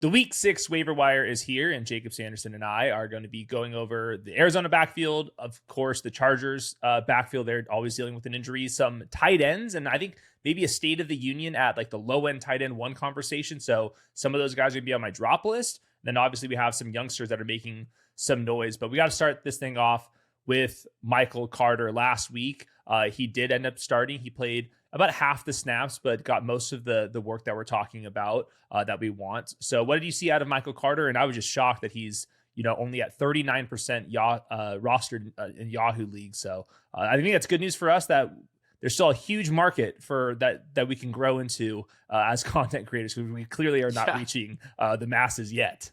The week 6 waiver wire is here, and Jakob, Sanderson, and I are going to be going over the Arizona backfield. Of course, the Chargers backfield, they're always dealing with an injury, some tight ends, and I think maybe a state of the union at like the low end tight end one conversation. So some of those guys are going to be on my drop list. Then obviously we have some youngsters that are making some noise, but we got to start this thing off with Michael Carter last week. He did end up starting. He played about half the snaps, but got most of the work that we're talking about that we want. So what did you see out of Michael Carter? And I was just shocked that he's, only at 39% rostered in Yahoo League. So I think that's good news for us that there's still a huge market for that we can grow into as content creators. We clearly are not reaching the masses yet.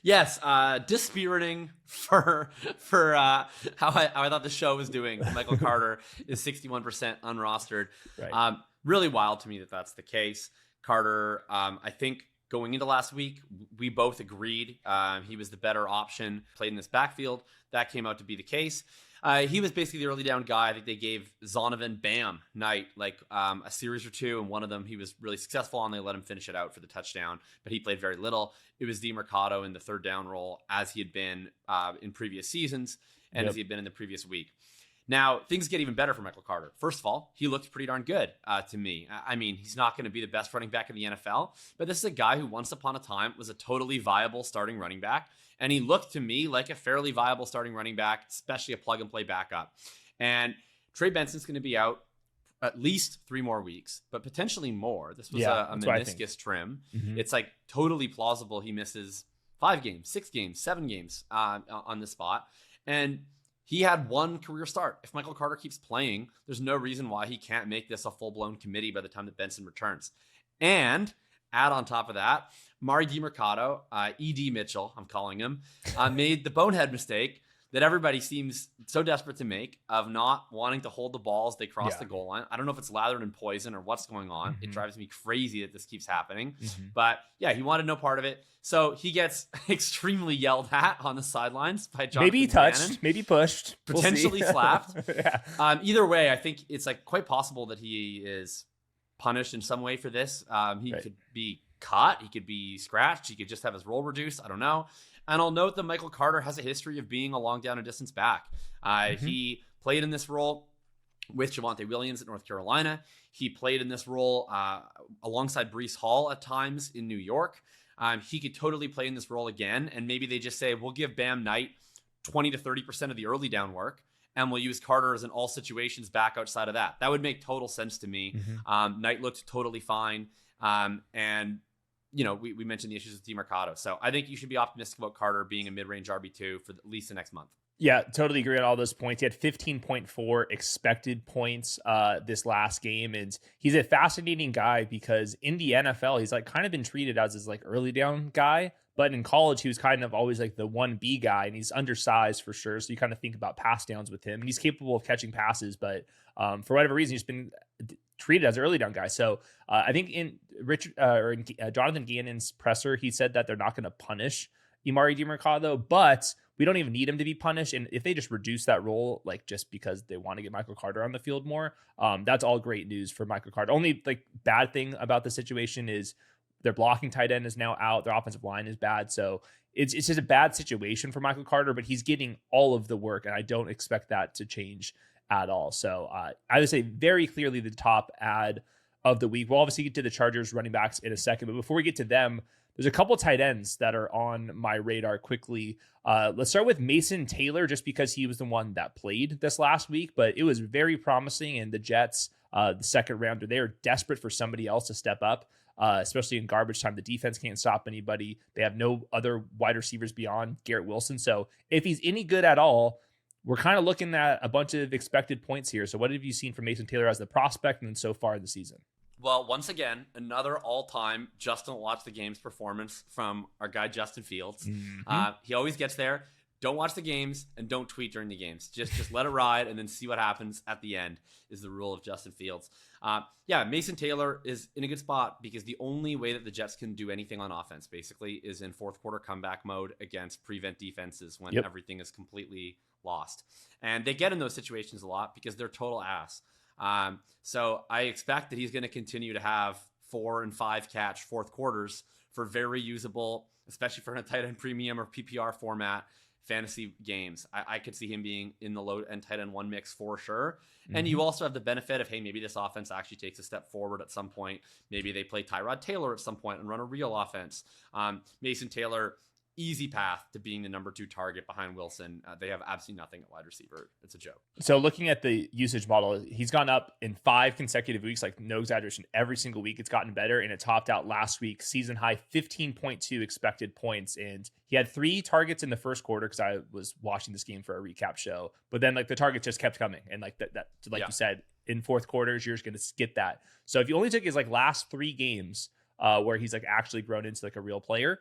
Yes, dispiriting for how I thought the show was doing. Michael Carter is 61% unrostered. Right. Really wild to me that that's the case. Carter, I think going into last week, we both agreed he was the better option, played in this backfield. That came out to be the case. He was basically the early down guy. I think they gave Zonovan Bam Knight a series or two, and one of them he was really successful on. They let him finish it out for the touchdown, but he played very little. It was DeMercado in the third down role as he had been in previous seasons and as he had been in the previous week. Now, things get even better for Michael Carter. First of all, he looked pretty darn good to me. I mean, he's not going to be the best running back in the NFL, but this is a guy who once upon a time was a totally viable starting running back. And he looked to me like a fairly viable starting running back, especially a plug-and-play backup. And Trey Benson's going to be out at least 3 more weeks, but potentially more. This was a meniscus trim. Mm-hmm. It's like totally plausible he misses 5 games, 6 games, 7 games on the spot. And he had one career start. If Michael Carter keeps playing, there's no reason why he can't make this a full-blown committee by the time that Benson returns. And add on top of that, Mari DeMercado, E.D. Mitchell, I'm calling him, made the bonehead mistake that everybody seems so desperate to make of not wanting to hold the ball as they cross the goal line. I don't know if it's lathered in poison or what's going on. Mm-hmm. It drives me crazy that this keeps happening. Mm-hmm. But yeah, he wanted no part of it. So he gets extremely yelled at on the sidelines by Jonathan Maybe touched, Gannon, maybe pushed. Potentially slapped. Either way, I think it's quite possible that he is punished in some way for this. He could be cut, he could be scratched, he could just have his role reduced. I don't know. And I'll note that Michael Carter has a history of being a long down and distance back. He played in this role with Javonte Williams at North Carolina. He played in this role alongside Breece Hall at times in New York. He could totally play in this role again. And maybe they just say, we'll give Bam Knight 20 to 30% of the early down work, and we'll use Carter as in all situations back outside of that. That would make total sense to me. Mm-hmm. Knight looked totally fine. And we mentioned the issues with DeMercado. So I think you should be optimistic about Carter being a mid-range RB2 for at least the next month. Yeah, totally agree on all those points. He had 15.4 expected points this last game. And he's a fascinating guy because in the NFL, he's kind of been treated as his early down guy. But in college, he was kind of always the 1B guy, and he's undersized for sure. So you kind of think about pass downs with him. And he's capable of catching passes, but for whatever reason, he's been treated as an early down guy. So I think in Jonathan Gannon's presser, he said that they're not going to punish Emari Demercado, but we don't even need him to be punished. And if they just reduce that role, just because they want to get Michael Carter on the field more, that's all great news for Michael Carter. Only bad thing about the situation is their blocking tight end is now out. Their offensive line is bad. So it's just a bad situation for Michael Carter, but he's getting all of the work, and I don't expect that to change at all. So I would say very clearly the top ad of the week. We'll obviously get to the Chargers running backs in a second, but before we get to them, there's a couple tight ends that are on my radar quickly. Let's start with Mason Taylor, just because he was the one that played this last week, but it was very promising, and the Jets, the second rounder, they are desperate for somebody else to step up. Especially in garbage time. The defense can't stop anybody. They have no other wide receivers beyond Garrett Wilson. So if he's any good at all, we're kind of looking at a bunch of expected points here. So what have you seen from Mason Taylor as the prospect and then so far in the season? Well, once again, another all-time Justin Watch the Games performance from our guy Justin Fields. Mm-hmm. He always gets there. Don't watch the games and don't tweet during the games. Just let it ride and then see what happens at the end is the rule of Justin Fields. Mason Taylor is in a good spot because the only way that the Jets can do anything on offense basically is in fourth quarter comeback mode against prevent defenses when everything is completely lost. And they get in those situations a lot because they're total ass. So I expect that he's going to continue to have 4 and 5 catch fourth quarters for very usable, especially for a tight end premium or PPR format fantasy games. I could see him being in the low end tight end 1 mix for sure. And you also have the benefit of, hey, maybe this offense actually takes a step forward at some point. Maybe they play Tyrod Taylor at some point and run a real offense. Mason Taylor, easy path to being the number 2 target behind Wilson. They have absolutely nothing at wide receiver. It's a joke. So looking at the usage model, he's gone up in 5 consecutive weeks, like no exaggeration. Every single week it's gotten better, and it topped out last week, season high 15.2 expected points. And he had 3 targets in the first quarter because I was watching this game for a recap show. But then like the targets just kept coming, and like that you said, in fourth quarters you're just going to get that. So if you only took his like last 3 games where he's like actually grown into like a real player,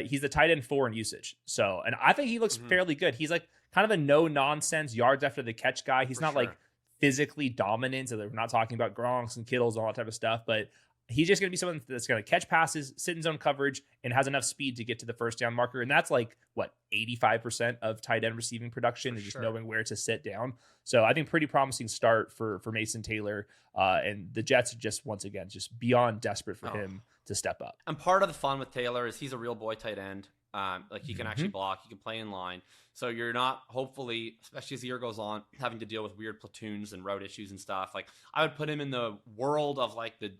he's the tight end 4 in usage. So, and I think he looks fairly good. He's like kind of a no nonsense yards after the catch guy. He's not like physically dominant. So we're not talking about Gronks and Kittles and all that type of stuff, but he's just going to be someone that's going to catch passes, sit in zone coverage, and has enough speed to get to the first down marker. And that's like what 85% of tight end receiving production is just knowing where to sit down. So I think pretty promising start for Mason Taylor. And the Jets are just, once again, just beyond desperate for him to step up. And part of the fun with Taylor is he's a real boy tight end. Like he can actually block, he can play in line. So you're not, hopefully, especially as the year goes on, having to deal with weird platoons and route issues and stuff. Like I would put him in the world of like the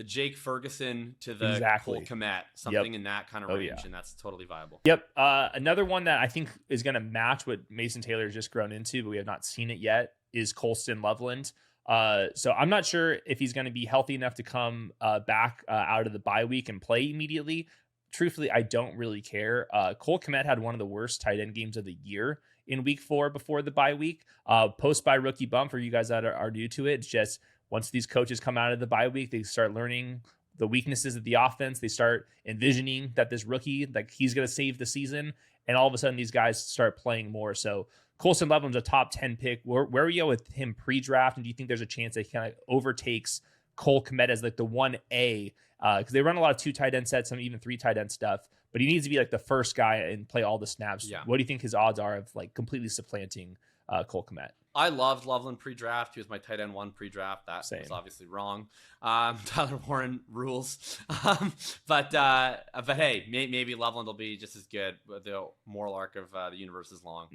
Jake Ferguson to the Cole Kmet, something in that kind of range, and that's totally viable. Yep. Another one that I think is going to match what Mason Taylor has just grown into, but we have not seen it yet, is Colston Loveland. So I'm not sure if he's going to be healthy enough to come back out of the bye week and play immediately. Truthfully, I don't really care. Cole Kmet had one of the worst tight end games of the year in week 4 before the bye week. Post-bye rookie bump for you guys that are new to it. It's just once these coaches come out of the bye week, they start learning the weaknesses of the offense. They start envisioning that this rookie, like he's going to save the season. And all of a sudden these guys start playing more. So Colston Loveland's a top 10 pick. Where are you with him pre-draft? And do you think there's a chance that he kind of overtakes Cole Kmet as like the 1A? Because they run a lot of 2 tight end sets, some even 3 tight end stuff. But he needs to be like the first guy and play all the snaps. Yeah. What do you think his odds are of like completely supplanting Cole Kmet? I loved Loveland pre-draft. He was my tight end 1 pre-draft. That was obviously wrong. Tyler Warren rules. But hey, maybe Loveland will be just as good. The moral arc of the universe is long.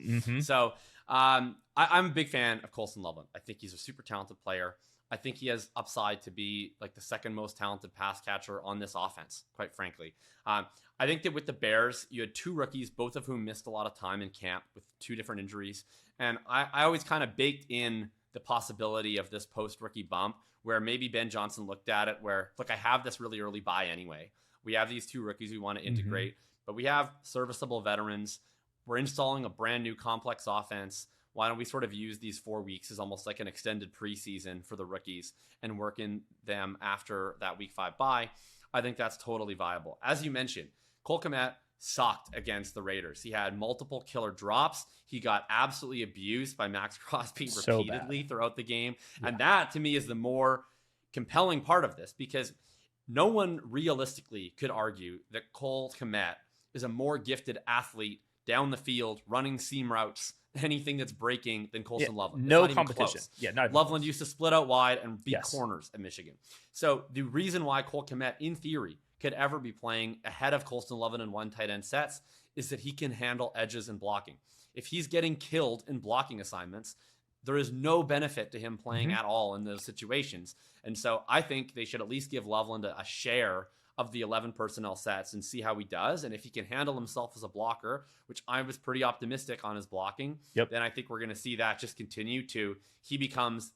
So I'm a big fan of Colston Loveland. I think he's a super talented player. I think he has upside to be like the second most talented pass catcher on this offense, quite frankly. I think that with the Bears, you had 2 rookies, both of whom missed a lot of time in camp with 2 different injuries. And I always kind of baked in the possibility of this post-rookie bump where maybe Ben Johnson looked at it where, look, I have this really early bye anyway. We have these 2 rookies we want to integrate, but we have serviceable veterans. We're installing a brand new complex offense. Why don't we sort of use these 4 weeks as almost like an extended preseason for the rookies and work in them after that week 5 bye? I think that's totally viable. As you mentioned, Cole Kmet sucked against the Raiders. He had multiple killer drops. He got absolutely abused by Max Crosby repeatedly throughout the game. Yeah. And that, to me, is the more compelling part of this because no one realistically could argue that Cole Kmet is a more gifted athlete down the field, running seam routes, anything that's breaking than Colston Loveland. It's no competition. Loveland used to split out wide and beat corners at Michigan. So the reason why Cole Kmet, in theory, could ever be playing ahead of Colston Loveland in 1 tight end sets is that he can handle edges and blocking. If he's getting killed in blocking assignments, there is no benefit to him playing at all in those situations. And so I think they should at least give Loveland a share of the 11 personnel sets and see how he does. And if he can handle himself as a blocker, which I was pretty optimistic on his blocking, then I think we're going to see that just continue to, he becomes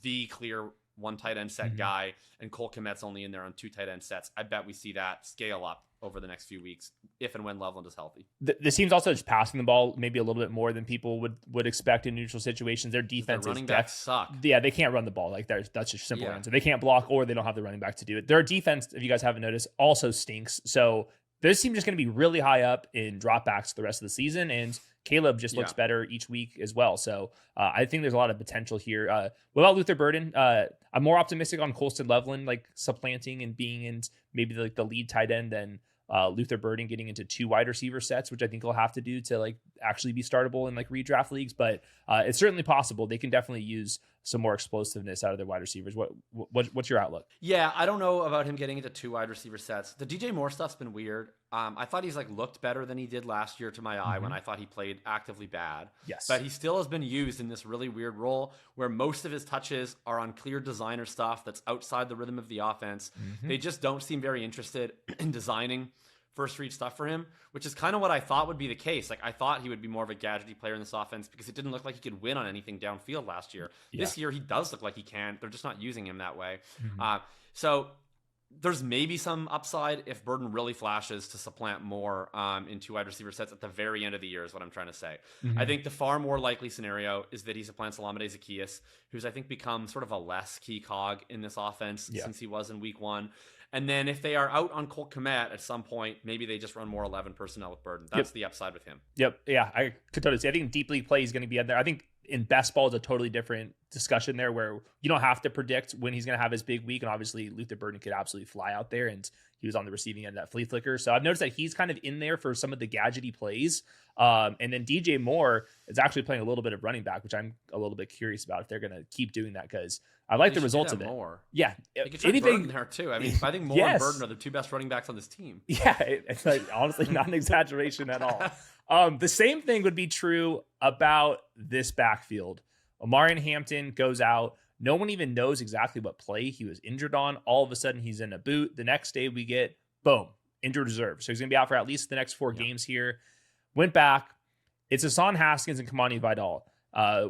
the clear 1 tight end set guy, and Cole Kmet's only in there on 2 tight end sets. I bet we see that scale up over the next few weeks, if and when Loveland is healthy. The team's also just passing the ball maybe a little bit more than people would expect in neutral situations. Their defense running backs suck. Yeah, they can't run the ball. Like that's just simple answer. They can't block, or they don't have the running back to do it. Their defense, if you guys haven't noticed, also stinks. So this team just going to be really high up in dropbacks the rest of the season, and Caleb just looks better each week as well. So I think there's a lot of potential here. What about Luther Burden? I'm more optimistic on Colston Loveland, like supplanting and being in maybe like the lead tight end than Luther Burden getting into 2 wide receiver sets, which I think he'll have to do to like actually be startable in like redraft leagues. But it's certainly possible. They can definitely use some more explosiveness out of their wide receivers. What's your outlook? Yeah, I don't know about him getting into 2 wide receiver sets. The DJ Moore stuff's been weird. I thought he's like looked better than he did last year to my eye when I thought he played actively bad. Yes. But he still has been used in this really weird role where most of his touches are on clear designer stuff that's outside the rhythm of the offense. They just don't seem very interested in designing first read stuff for him, which is kind of what I thought would be the case. Like I thought he would be more of a gadgety player in this offense because it didn't look like he could win on anything downfield last year. Yeah. This year he does look like he can. They're just not using him that way. So there's maybe some upside if Burden really flashes to supplant more in 2 wide receiver sets at the very end of the year is what I'm trying to say. I think the far more likely scenario is that he supplants Olamide Zaccheaus, who's I think become sort of a less key cog in this offense since he was in week 1. And then if they are out on Colt Kmet at some point, maybe they just run more 11 personnel with Burden. That's the upside with him. Yep. Yeah, I could totally see. I think deep league play is going to be in there. I think in best ball is a totally different discussion there where you don't have to predict when he's going to have his big week. And obviously Luther Burden could absolutely fly out there, and he was on the receiving end of that flea flicker. So I've noticed that he's kind of in there for some of the gadgety plays. And then DJ Moore is actually playing a little bit of running back, which I'm a little bit curious about if they're going to keep doing that, because I like the results of it. More. Yeah. Anything there too. I mean, I think Moore and Burden are the 2 best running backs on this team. Yeah. It's like, honestly not an exaggeration at all. The same thing would be true about this backfield. Omarion Hampton goes out. No one even knows exactly what play he was injured on. All of a sudden he's in a boot. The next day we get, boom, injured reserve. So he's going to be out for at least the next 4 games here. Went back. It's Hassan Haskins and Kamani Vidal.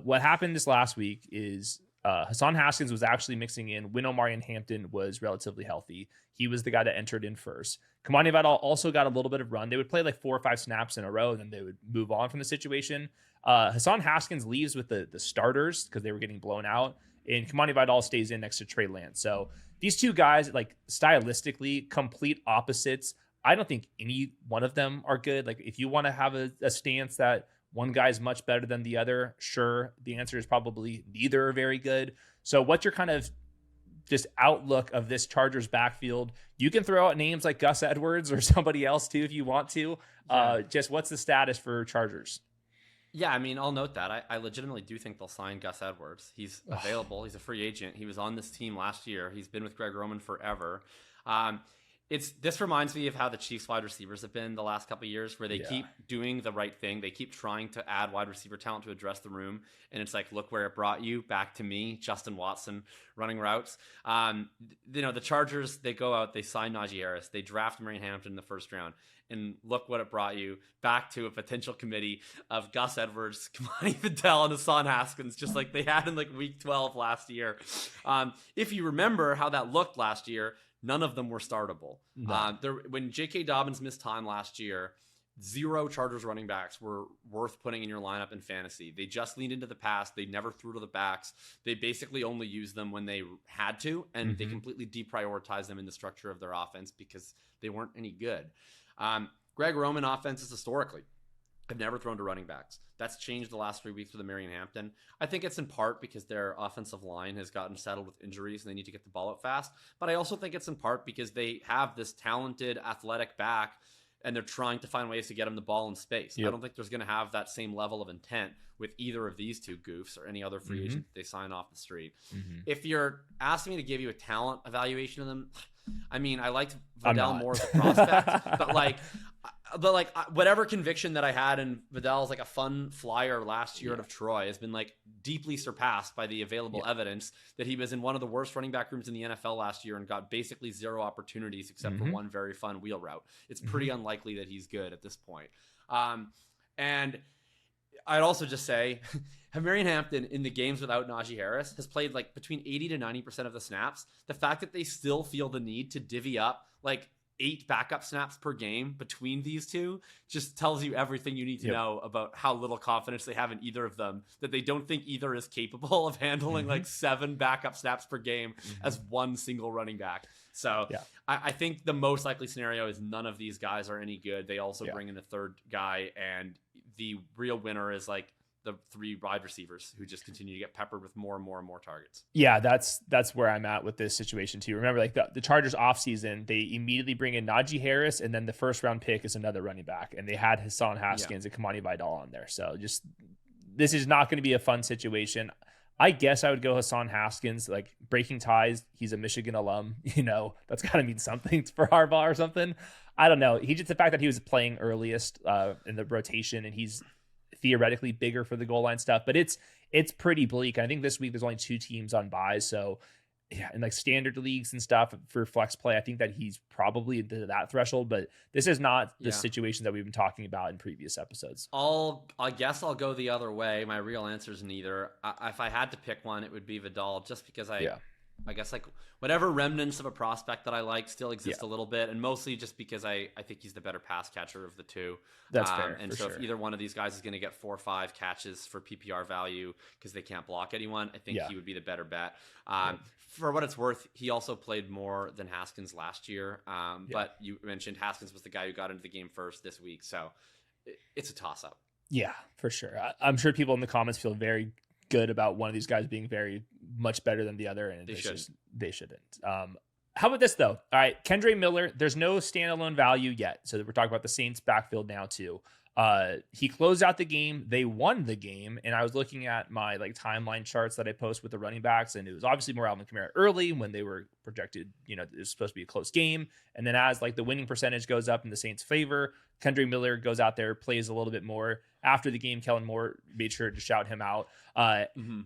What happened this last week is Hassan Haskins was actually mixing in when Omarion Hampton was relatively healthy. He was the guy that entered in first. Kamani Vidal also got a little bit of run. They would play like 4 or 5 snaps in a row, and then they would move on from the situation. Hassan Haskins leaves with the starters because they were getting blown out, and Kamani Vidal stays in next to Trey Lance. So these 2 guys, like stylistically, complete opposites. I don't think any one of them are good. Like if you want to have a stance that one guy's much better than the other, sure. The answer is probably neither are very good. So what's your kind of just outlook of this Chargers backfield? You can throw out names like Gus Edwards or somebody else too if you want to. Just what's the status for Chargers? Yeah, I mean, I'll note that. I legitimately do think they'll sign Gus Edwards. He's available. He's a free agent. He was on this team last year. He's been with Greg Roman forever. This reminds me of how the Chiefs wide receivers have been the last couple of years, where they keep doing the right thing. They keep trying to add wide receiver talent to address the room. And it's like, look where it brought you, back to me, Justin Watson running routes. The Chargers, they go out, they sign Najee Harris, they draft Marion Hampton in the first round. And look what it brought you, back to a potential committee of Gus Edwards, Kamani Vidal, and Hassan Haskins, just like they had in like week 12 last year. If you remember how that looked last year, none of them were startable. No. When J.K. Dobbins missed time last year, 0 Chargers running backs were worth putting in your lineup in fantasy. They just leaned into the pass. They never threw to the backs. They basically only used them when they had to, and they completely deprioritized them in the structure of their offense because they weren't any good. Greg Roman offenses historically have never thrown to running backs. That's changed the last 3 weeks with the Marion Hampton. I think it's in part because their offensive line has gotten settled with injuries and they need to get the ball out fast. But I also think it's in part because they have this talented, athletic back and they're trying to find ways to get him the ball in space. Yep. I don't think there's going to have that same level of intent with either of these 2 goofs or any other free agent they sign off the street. If you're asking me to give you a talent evaluation of them, I mean, I liked Vidal more as a prospect, but whatever conviction that I had in Vidal as like a fun flyer last year out of Troy has been like deeply surpassed by the available evidence that he was in one of the worst running back rooms in the NFL last year and got basically 0 opportunities except for one very fun wheel route. It's pretty unlikely that he's good at this point. And I'd also just say Marion Hampton in the games without Najee Harris has played like between 80 to 90% of the snaps. The fact that they still feel the need to divvy up like 8 backup snaps per game between these 2 just tells you everything you need to know about how little confidence they have in either of them, that they don't think either is capable of handling like 7 backup snaps per game as one single running back. So I think the most likely scenario is none of these guys are any good. They also bring in a 3rd guy, and the real winner is like the 3 wide receivers who just continue to get peppered with more and more and more targets. Yeah, that's where I'm at with this situation too. Remember, like the Chargers offseason, they immediately bring in Najee Harris, and then the first round pick is another running back, and they had Hassan Haskins and Kamani Vidal on there. So just this is not going to be a fun situation. I guess I would go Hassan Haskins, like breaking ties. He's a Michigan alum. That's got to mean something for Harbaugh or something. I don't know. He just the fact that he was playing earliest in the rotation and he's theoretically bigger for the goal line stuff, but it's pretty bleak. I think this week there's only 2 teams on buys. So yeah, in like standard leagues and stuff for flex play, I think that he's probably into that threshold, but this is not the situation that we've been talking about in previous episodes. I guess I'll go the other way. My real answer is neither. If I had to pick one, it would be Vidal, just because I guess like whatever remnants of a prospect that I like still exist a little bit, and mostly just because I think he's the better pass catcher of the two. That's fair. And so if either one of these guys is going to get 4 or 5 catches for PPR value because they can't block anyone, I think he would be the better bet. For what it's worth, he also played more than Haskins last year. But you mentioned Haskins was the guy who got into the game first this week, so it's a toss-up. Yeah, for sure. I'm sure people in the comments feel very good about one of these guys being very much better than the other, and they shouldn't. How about this though? All right, Kendre Miller, there's no standalone value yet, so we're talking about the Saints backfield now too. He closed out the game. They won the game. And I was looking at my like timeline charts that I post with the running backs. And it was obviously more Alvin Kamara early when they were projected, it was supposed to be a close game. And then as like the winning percentage goes up in the Saints' favor, Kendre Miller goes out there, plays a little bit more. After the game, Kellen Moore made sure to shout him out.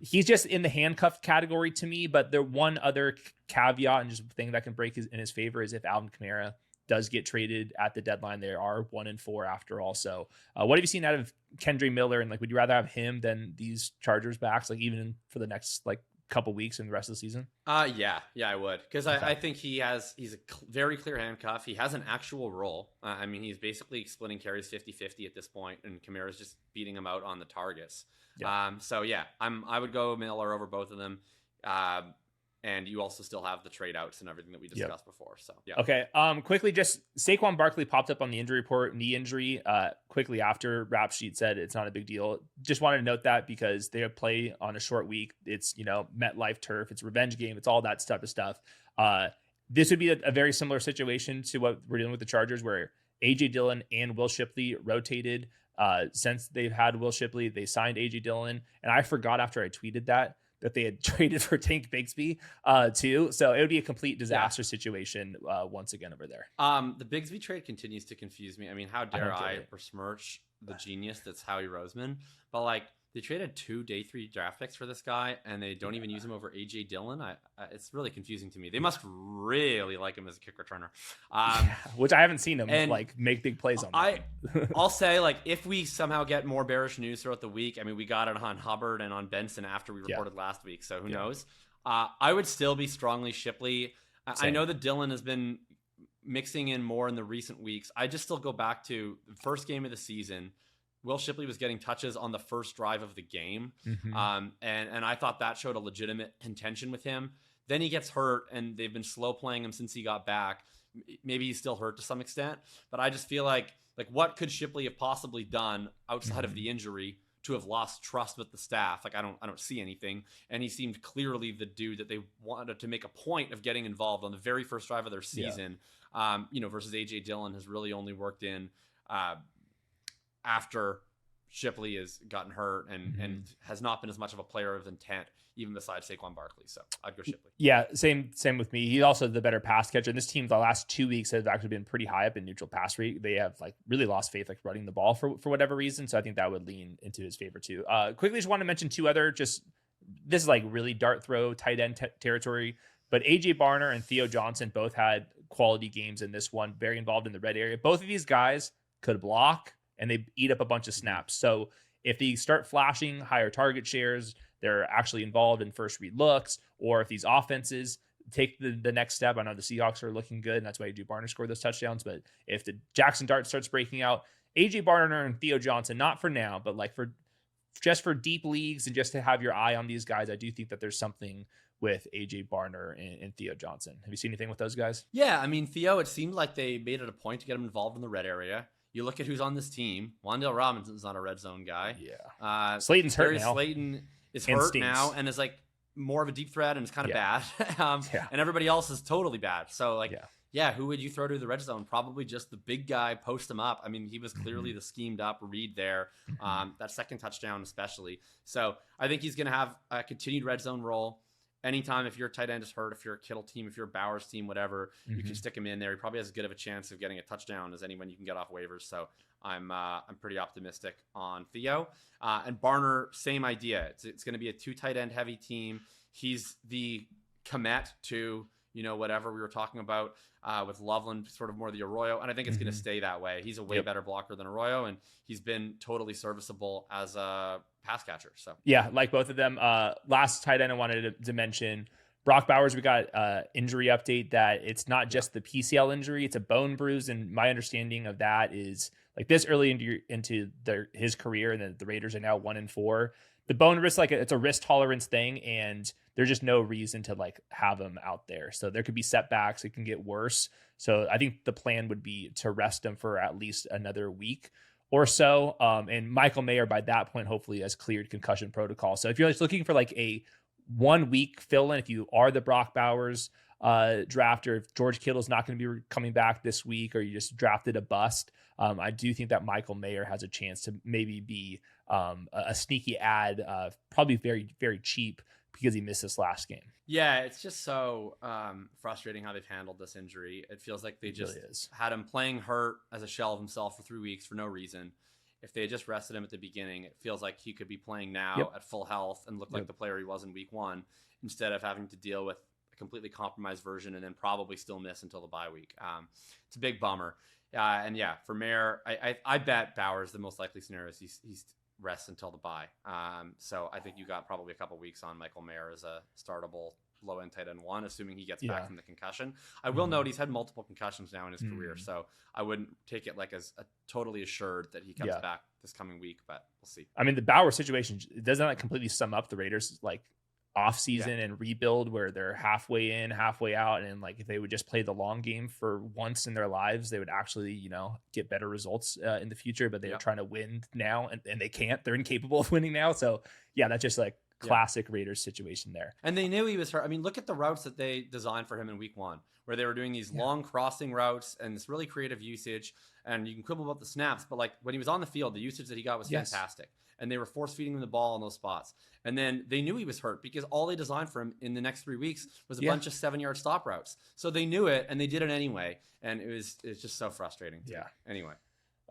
He's just in the handcuffed category to me. But the one other caveat and just thing that can break in his favor is if Alvin Kamara does get traded at the deadline. They are 1-4 after all. So what have you seen out of Kendre Miller? And like, would you rather have him than these Chargers backs, like even for the next like couple weeks and the rest of the season? Yeah, I would. Because I think he's a very clear handcuff. He has an actual role. I mean, he's basically splitting carries 50-50 at this point, and Kamara's just beating him out on the targets. Yeah. I would go Miller over both of them. And you also still have the trade outs and everything that we discussed before. So, yeah. Okay. Quickly, just Saquon Barkley popped up on the injury report, knee injury, quickly after Rap Sheet said it's not a big deal. Just wanted to note that because they play on a short week. It's, MetLife turf. It's a revenge game. It's all that type of stuff. This would be a very similar situation to what we're dealing with the Chargers, where AJ Dillon and Will Shipley rotated. Since they've had Will Shipley, they signed AJ Dillon. And I forgot after I tweeted that they had traded for Tank Bigsby too. So it would be a complete disaster situation once again over there. The Bigsby trade continues to confuse me. I mean, how dare I besmirch the genius that's Howie Roseman? But like, they traded 2 day 3 draft picks for this guy, and they don't even use him over AJ Dillon. It's really confusing to me. They must really like him as a kick returner, which I haven't seen him like make big plays on. I'll say, like, if we somehow get more bearish news throughout the week, I mean, we got it on Hubbard and on Benson after we reported last week, so who knows? I would still be strongly Shipley. I know that Dillon has been mixing in more in the recent weeks. I just still go back to the first game of the season. Will Shipley was getting touches on the first drive of the game. And I thought that showed a legitimate intention with him. Then he gets hurt, and they've been slow playing him since he got back. Maybe he's still hurt to some extent, but I just feel like what could Shipley have possibly done outside of the injury to have lost trust with the staff? Like, I don't see anything. And he seemed clearly the dude that they wanted to make a point of getting involved on the very first drive of their season. Versus AJ Dillon has really only worked in, after Shipley has gotten hurt and has not been as much of a player of intent, even besides Saquon Barkley. So I'd go Shipley. Yeah, same with me. He's also the better pass catcher. And this team, the last 2 weeks, has actually been pretty high up in neutral pass rate. They have like really lost faith, like running the ball for whatever reason. So I think that would lean into his favor too. Quickly, just want to mention 2 other, this is like really dart throw tight end territory. But AJ Barner and Theo Johnson both had quality games in this one, very involved in the red area. Both of these guys could block, and they eat up a bunch of snaps. So if they start flashing higher target shares, they're actually involved in first read looks, or if these offenses take the next step, I know the Seahawks are looking good, and that's why AJ Barner scored those touchdowns. But if the Jackson Dart starts breaking out, AJ Barner and Theo Johnson, not for now, but like for deep leagues and just to have your eye on these guys, I do think that there's something with AJ Barner and Theo Johnson. Have you seen anything with those guys? Yeah, I mean, Theo, it seemed like they made it a point to get him involved in the red area. You look at who's on this team. Wan'Dale Robinson's not a red zone guy. Yeah. Slayton's hurt now. Slayton is hurt now and is like more of a deep threat and it's kind of bad. And everybody else is totally bad. So Yeah, who would you throw to the red zone? Probably just the big guy, post him up. I mean, he was clearly the schemed up read there, that second touchdown especially. So I think he's going to have a continued red zone role. Anytime if your tight end is hurt, if you're a Kittle team, if you're a Bowers team, whatever, you can stick him in there. He probably has as good of a chance of getting a touchdown as anyone you can get off waivers. So I'm pretty optimistic on Theo. And Barner, same idea. It's going to be a 2 tight end heavy team. He's the Komet to, whatever we were talking about with Loveland, sort of more the Arroyo. And I think it's going to stay that way. He's a way better blocker than Arroyo, and he's been totally serviceable as a pass catcher. So yeah, like both of them. Last tight end I wanted to mention, Brock Bowers. We got injury update that it's not just the PCL injury, it's a bone bruise. And my understanding of that is like this early into his career, and the Raiders are now 1-4. The bone wrist, like it's a risk tolerance thing, and there's just no reason to like have him out there. So there could be setbacks. It can get worse. So I think the plan would be to rest him for at least another week or so. And Michael Mayer by that point, hopefully has cleared concussion protocol. So if you're just looking for like a 1 week fill in, if you are the Brock Bowers drafter, if George Kittle's not going to be coming back this week, or you just drafted a bust, I do think that Michael Mayer has a chance to maybe be a sneaky ad, probably very, very cheap because he missed this last game. Yeah, it's just so frustrating how they've handled this injury. It feels like they just really had him playing hurt as a shell of himself for 3 weeks for no reason. If they had just rested him at the beginning, it feels like he could be playing now at full health and look like the player he was in week 1, instead of having to deal with a completely compromised version and then probably still miss until the bye week. It's a big bummer. And yeah, for Mayer, I bet Bowers, the most likely scenario is he's rests until the bye. So I think you got probably a couple weeks on Michael Mayer as a startable low-end tight end 1, assuming he gets back from the concussion. I will note he's had multiple concussions now in his career, so I wouldn't take it like as a totally assured that he comes back this coming week, but we'll see. I mean, the Bauer situation, doesn't that completely sum up the Raiders like off season and rebuild, where they're halfway in, halfway out, and like if they would just play the long game for once in their lives, they would actually get better results in the future. But they're trying to win now, and they can't. They're incapable of winning now. So yeah, that's just like classic Raiders situation there. And they knew he was hurt. I mean, look at the routes that they designed for him in week 1, where they were doing these long crossing routes and this really creative usage. And you can quibble about the snaps, but like when he was on the field, the usage that he got was fantastic. And they were force feeding him the ball in those spots. And then they knew he was hurt because all they designed for him in the next 3 weeks was a bunch of 7-yard stop routes. So they knew it and they did it anyway. And it's just so frustrating. Anyway.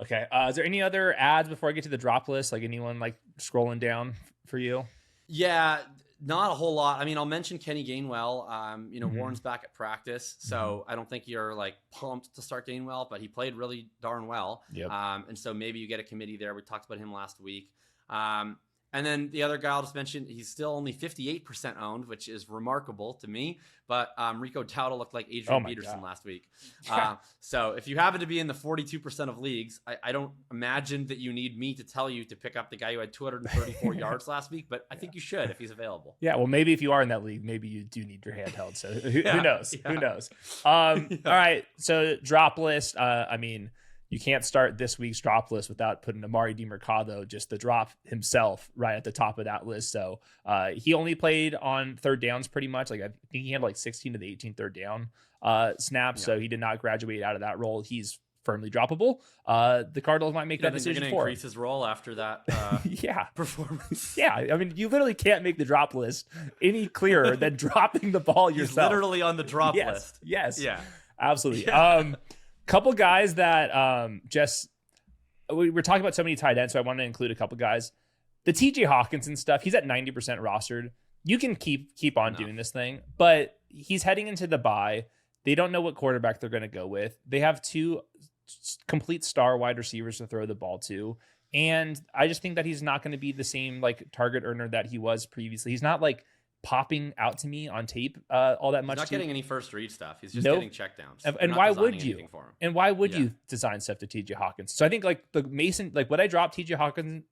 Okay. Is there any other ads before I get to the drop list? Like anyone like scrolling down for you? Yeah, not a whole lot. I mean, I'll mention Kenny Gainwell. Warren's back at practice, so I don't think you're like pumped to start Gainwell, but he played really darn well. And so maybe you get a committee there. We talked about him last week. And then the other guy I'll just mention, he's still only 58% owned, which is remarkable to me. But Rico Dowdle looked like Adrian Peterson last week. So if you happen to be in the 42% of leagues, I don't imagine that you need me to tell you to pick up the guy who had 234 yards last week, but I think you should if he's available. Yeah, well, maybe if you are in that league, maybe you do need your handheld. So who knows? Who knows? All right, so drop list. I mean, you can't start this week's drop list without putting Amari DiMercado, just the drop himself, right at the top of that list. So he only played on third downs pretty much. Like I think he had like 16 to the 18 third down snaps. So he did not graduate out of that role. He's firmly droppable. The Cardinals might make that decision for him. Increase his role after that performance. Yeah, I mean, you literally can't make the drop list any clearer than dropping the ball yourself. He's literally on the drop list. Yes. Yeah. Absolutely. Couple guys that we're talking about so many tight ends, so I wanted to include a couple guys. The TJ Hawkinson stuff, he's at 90% rostered. You can keep on doing this thing, but he's heading into the bye. They don't know what quarterback they're going to go with. They have 2 complete star wide receivers to throw the ball to. And I just think that he's not going to be the same like target earner that he was previously. He's not like popping out to me on tape all that much. He's not getting any first read stuff. He's just getting checkdowns. And why would you? And why would you design stuff to TJ Hawkins? So I think like the Mason, like would I drop TJ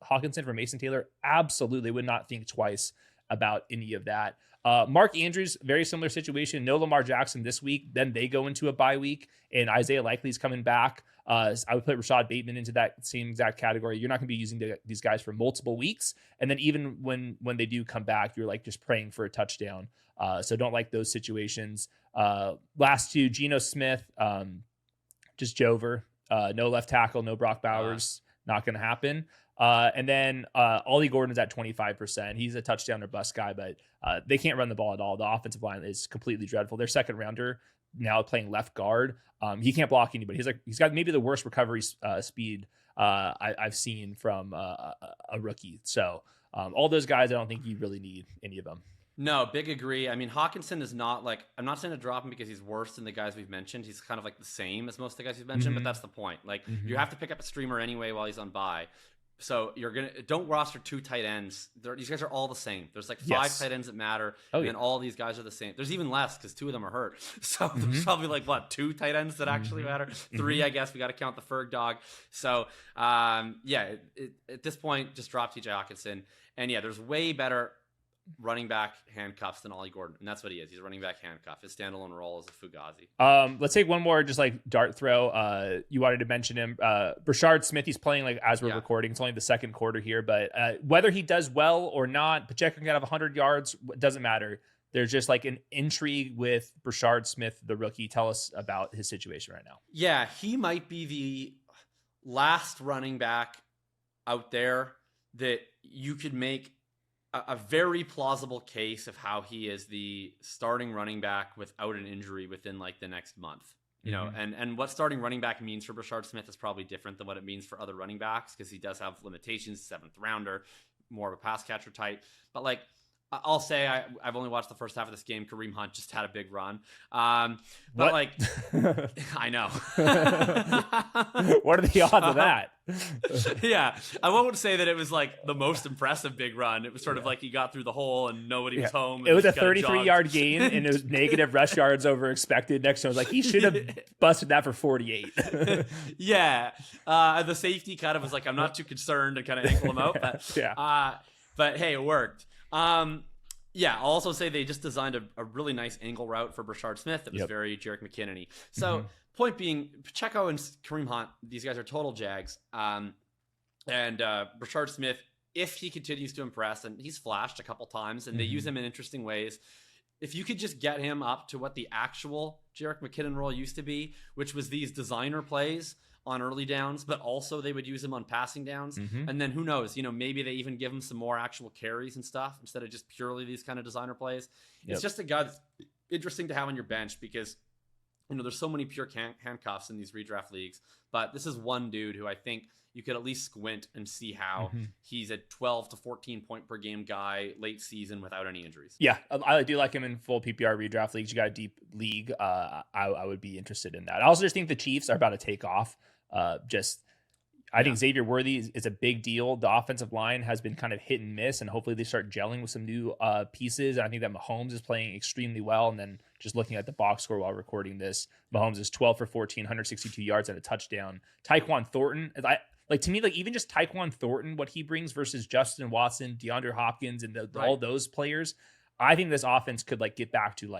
Hawkinson for Mason Taylor? Absolutely would not think twice about any of that. Mark Andrews, very similar situation. No Lamar Jackson this week. Then they go into a bye week, and Isaiah Likely's coming back. I would put Rashad Bateman into that same exact category. You're not going to be using these guys for multiple weeks. And then even when they do come back, you're like just praying for a touchdown. So don't like those situations. Last two, Geno Smith, just Jover. No left tackle, no Brock Bowers. Not going to happen. And then Ollie Gordon's at 25%. He's a touchdown or bust guy, but they can't run the ball at all. The offensive line is completely dreadful. Their second rounder now playing left guard. He can't block anybody. He's got maybe the worst recovery speed I've seen from a rookie. So all those guys, I don't think you really need any of them. No, big agree. I mean, Hawkinson is not like, I'm not saying to drop him because he's worse than the guys we've mentioned. He's kind of like the same as most of the guys we've mentioned, but that's the point. Like, you have to pick up a streamer anyway while he's on bye. So don't roster 2 tight ends. These guys are all the same. There's like 5 tight ends that matter, and all these guys are the same. There's even less because 2 of them are hurt. So there's probably like 2 tight ends that actually matter. 3, I guess. We got to count the Ferg dog. So at this point, just drop TJ Hawkinson. And yeah, there's way better running back handcuffs than Ollie Gordon, and that's what he is. He's a running back handcuff. His standalone role is a Fugazi. Let's take one more just like dart throw. You wanted to mention him. Brashard Smith, he's playing like as we're recording. It's only the second quarter here, but whether he does well or not, Pacheco can have 100 yards, doesn't matter. There's just like an intrigue with Brashard Smith, the rookie. Tell us about his situation right now. Yeah, he might be the last running back out there that you could make a very plausible case of how he is the starting running back without an injury within like the next month. You know, and what starting running back means for Brashard Smith is probably different than what it means for other running backs because he does have limitations, 7th rounder, more of a pass catcher type. But like, I'll say I've only watched the first half of this game. Kareem Hunt just had a big run. But like, I know. What are the odds of that? Yeah. I won't say that it was like the most impressive big run. It was sort of like he got through the hole and nobody was home. It was a 33-yard gain and it was negative rush yards over expected. Next one was like, he should have busted that for 48. Yeah. The safety kind of was like, I'm not too concerned to kind of ankle him out. But, but hey, it worked. I'll also say they just designed a really nice angle route for Brashard Smith that was very Jerick McKinnon-y. So point being, Pacheco and Kareem Hunt, these guys are total jags. And Brashard Smith, if he continues to impress, and he's flashed a couple times, and they use him in interesting ways, if you could just get him up to what the actual Jerick McKinnon role used to be, which was these designer plays on early downs, but also they would use him on passing downs. And then who knows, maybe they even give him some more actual carries and stuff instead of just purely these kind of designer plays. It's just a guy that's interesting to have on your bench because, there's so many pure handcuffs in these redraft leagues, but this is one dude who I think you could at least squint and see how he's a 12 to 14 point per game guy late season without any injuries. Yeah, I do like him in full PPR redraft leagues. You got a deep league. I would be interested in that. I also just think the Chiefs are about to take off. I think Xavier Worthy is a big deal. The offensive line has been kind of hit and miss, and hopefully they start gelling with some new pieces. And I think that Mahomes is playing extremely well. And then just looking at the box score while recording this, Mahomes is 12 for 14, 162 yards and a touchdown. Tyquan Thornton, to me, even just Tyquan Thornton, what he brings versus Justin Watson, DeAndre Hopkins, and all those players, I think this offense could get back to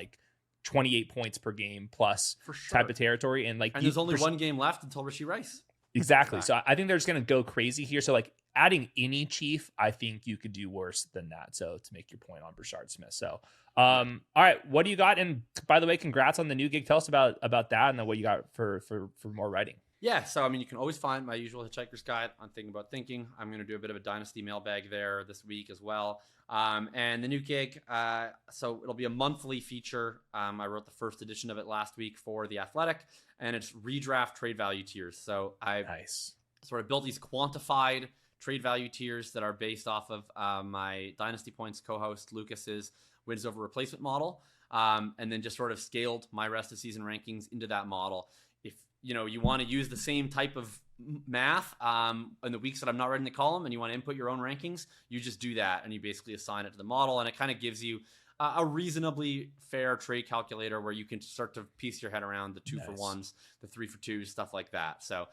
28 points per game plus type of territory. And there's only one game left until Rashee Rice. Exactly. So I think they're just going to go crazy here. So adding any Chief, I think you could do worse than that. So to make your point on Brashard Smith. So, all right, what do you got? And by the way, congrats on the new gig. Tell us about that and then what you got for more writing. Yeah, so you can always find my usual Hitchhiker's Guide on Thinking About Thinking. I'm going to do a bit of a Dynasty mailbag there this week as well. And the new gig, so it'll be a monthly feature. I wrote the first edition of it last week for The Athletic, and it's redraft trade value tiers. So I've sort of built these quantified trade value tiers that are based off of my Dynasty Points co-host Lucas's wins over replacement model, and then just sort of scaled my rest of season rankings into that model. If you want to use the same type of math in the weeks that I'm not writing the column and you want to input your own rankings, you just do that and you basically assign it to the model, and it kind of gives you a reasonably fair trade calculator where you can start to piece your head around the 2 for 1s, the 3 for 2s, stuff like that. So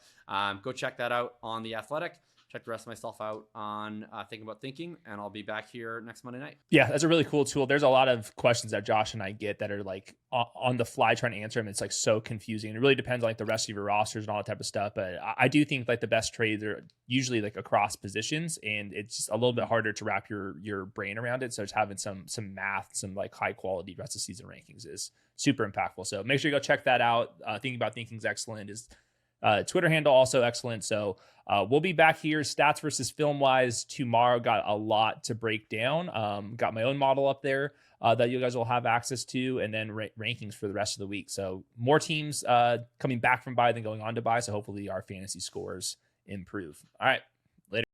go check that out on The Athletic. check the rest of my stuff out on Thinking About Thinking, and I'll be back here next Monday night. Yeah, that's a really cool tool. There's a lot of questions that Josh and I get that are like on the fly trying to answer them. It's like so confusing. It really depends on like the rest of your rosters and all that type of stuff. But I do think like the best trades are usually like across positions, and it's just a little bit harder to wrap your brain around it. So just having some math, some like high quality rest of season rankings is super impactful. So make sure you go check that out. Thinking About Thinking's excellent. Is Twitter handle also excellent. So we'll be back here stats versus film wise tomorrow. Got a lot to break down. Got my own model up there that you guys will have access to, and then rankings for the rest of the week. So more teams coming back from bye than going on to bye. So hopefully our fantasy scores improve. All right.